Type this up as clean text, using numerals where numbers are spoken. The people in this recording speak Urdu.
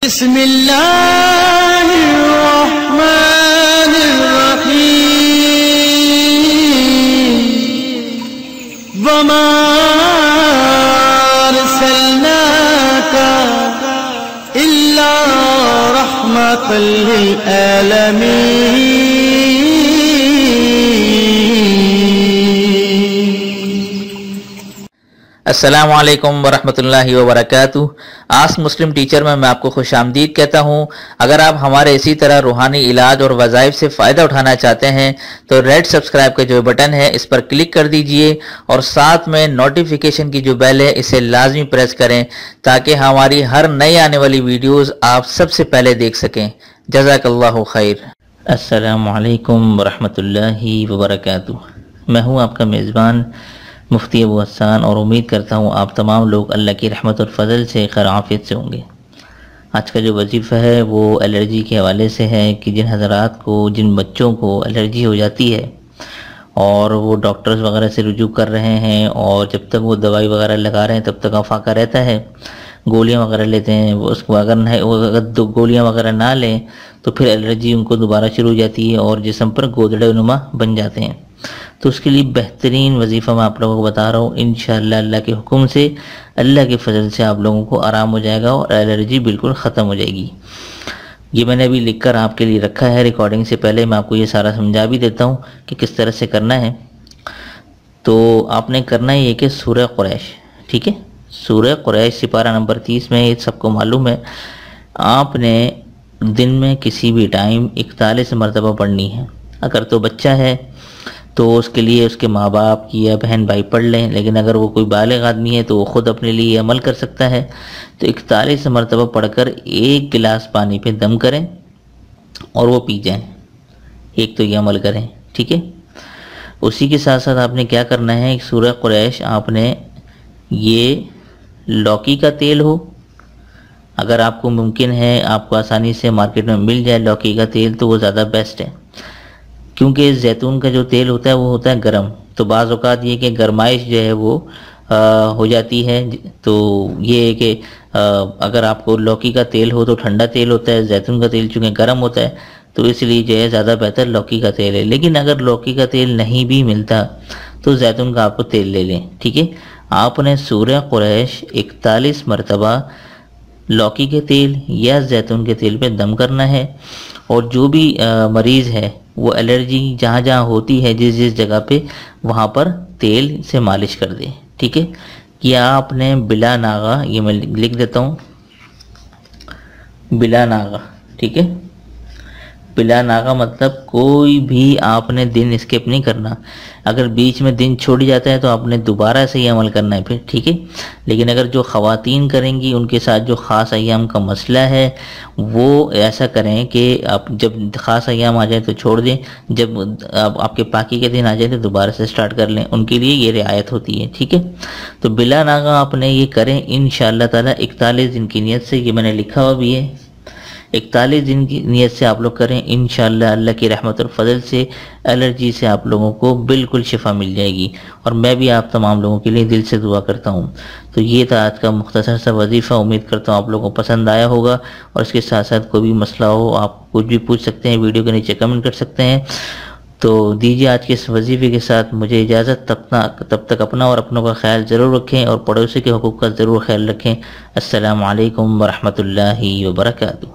بسم اللہ الرحمن الرحیم وما ارسلناک الا رحمۃ للعالمین۔ السلام علیکم ورحمۃ اللہ وبرکاتہ۔ آسک مسلم ٹیچر میں آپ کو خوش آمدید کہتا ہوں۔ اگر آپ ہمارے اسی طرح روحانی علاج اور وظائف سے فائدہ اٹھانا چاہتے ہیں تو ریڈ سبسکرائب کا جو بٹن ہے اس پر کلک کر دیجئے اور ساتھ میں نوٹیفیکیشن کی جو بیل ہے اسے لازمی پریس کریں تاکہ ہماری ہر نئی آنے والی ویڈیوز آپ سب سے پہلے دیکھ سکیں۔ جزاک اللہ خیر۔ السلام علیکم ورحمۃ اللہ وبرکاتہ۔ میں ہوں آپ کا میزبان مفتی ابو حسان اور امید کرتا ہوں آپ تمام لوگ اللہ کی رحمت اور فضل سے خیر عافیت سے ہوں گے۔ آج کا جو وظیفہ ہے وہ الرجی کے حوالے سے ہے کہ جن حضرات کو، جن بچوں کو الرجی ہو جاتی ہے اور وہ ڈاکٹرز وغیرہ سے رجوع کر رہے ہیں اور جب تک وہ دوائی وغیرہ لگا رہے ہیں تب تک افاقہ رہتا ہے، گولیاں وغیرہ لیتے ہیں، اس کو اگر گولیاں وغیرہ نہ لیں تو پھر الرجی ان کو دوبارہ شروع ہو جاتی ہے اور جسم پر گودڑے نما بن جاتے ہیں۔ تو اس کے لیے بہترین وظیفہ میں آپ لوگوں کو بتا رہا ہوں، انشاءاللہ اللہ کے حکم سے، اللہ کے فضل سے آپ لوگوں کو آرام ہو جائے گا اور الرجی بالکل ختم ہو جائے گی۔ یہ میں نے ابھی لکھ کر آپ کے لیے رکھا ہے، ریکارڈنگ سے پہلے میں آپ کو یہ سارا سمجھا بھی دیتا ہوں کہ کس طرح سے کرنا ہے۔ تو آپ نے کرنا ہے یہ کہ سورہ قریش، ٹھیک ہے، سورہ قریش سپارہ نمبر 30 میں، یہ سب کو معلوم ہے، آپ نے دن میں کسی بھی ٹائم 41 مرتبہ پڑھنی ہے۔ اگر تو بچہ ہے تو اس کے لیے اس کے ماں باپ کی یا بہن بھائی پڑھ لیں، لیکن اگر وہ کوئی بالغ آدمی ہے تو وہ خود اپنے لیے عمل کر سکتا ہے۔ تو 41 مرتبہ پڑھ کر ایک گلاس پانی پہ دم کریں اور وہ پی جائیں۔ ایک تو یہ عمل کریں، ٹھیک ہے۔ اسی کے ساتھ ساتھ آپ نے کیا کرنا ہے، ایک سورہ قریش آپ نے، یہ لوکی کا تیل ہو، اگر آپ کو ممکن ہے، آپ کو آسانی سے مارکیٹ میں مل جائے لوکی کا تیل تو وہ زیادہ بیسٹ ہے، کیونکہ زیتون کا جو تیل ہوتا ہے وہ ہوتا ہے گرم، تو بعض اوقات یہ کہ گرمائش جو ہے وہ ہو جاتی ہے۔ تو یہ ہے کہ اگر آپ کو لوکی کا تیل ہو تو ٹھنڈا تیل ہوتا ہے، زیتون کا تیل چونکہ گرم ہوتا ہے تو اس لیے جو ہے زیادہ بہتر لوکی کا تیل ہے، لیکن اگر لوکی کا تیل نہیں بھی ملتا تو زیتون کا آپ کو تیل لے لیں، ٹھیک ہے۔ آپ نے سورہ قریش 41 مرتبہ لوکی کے تیل یا زیتون کے تیل پہ دم کرنا ہے، اور جو بھی مریض ہے وہ الرجی جہاں جہاں ہوتی ہے، جس جس جگہ پہ، وہاں پر تیل سے مالش کر دیں، ٹھیک ہے۔ کیا آپ نے بلا ناغہ، یہ میں لکھ دیتا ہوں، بلا ناغہ، ٹھیک ہے۔ بلا ناغہ مطلب کوئی بھی آپ نے دن اسکپ نہیں کرنا، اگر بیچ میں دن چھوڑ جاتا ہے تو آپ نے دوبارہ سے یہ عمل کرنا ہے پھر، ٹھیک ہے۔ لیکن اگر جو خواتین کریں گی ان کے ساتھ جو خاص ایام کا مسئلہ ہے وہ ایسا کریں کہ آپ جب خاص ایام آ جائیں تو چھوڑ دیں، جب آپ کے پاکی کے دن آ جائیں تو دوبارہ سے سٹارٹ کر لیں، ان کے لیے یہ رعایت ہوتی ہے، ٹھیک ہے۔ تو بلا ناغہ آپ نے یہ کریں انشاءاللہ تعالی 41 دن کی نیت سے، یہ میں نے لکھا ہوا بھی ہے، 41 دن کی نیت سے آپ لوگ کریں، انشاءاللہ اللہ کی رحمت اور فضل سے الرجی سے آپ لوگوں کو بالکل شفا مل جائے گی، اور میں بھی آپ تمام لوگوں کے لیے دل سے دعا کرتا ہوں۔ تو یہ تھا آج کا مختصر سا وظیفہ، امید کرتا ہوں آپ لوگوں کو پسند آیا ہوگا، اور اس کے ساتھ ساتھ کوئی بھی مسئلہ ہو آپ کچھ بھی پوچھ سکتے ہیں، ویڈیو کے نیچے کمنٹ کر سکتے ہیں۔ تو دیجیے آج کے اس وظیفے کے ساتھ مجھے اجازت، تب تک اپنا اور اپنوں کا خیال ضرور رکھیں اور پڑوسی کے حقوق کا ضرور خیال رکھیں۔ السلام علیکم ورحمۃ اللہ وبرکاتہ۔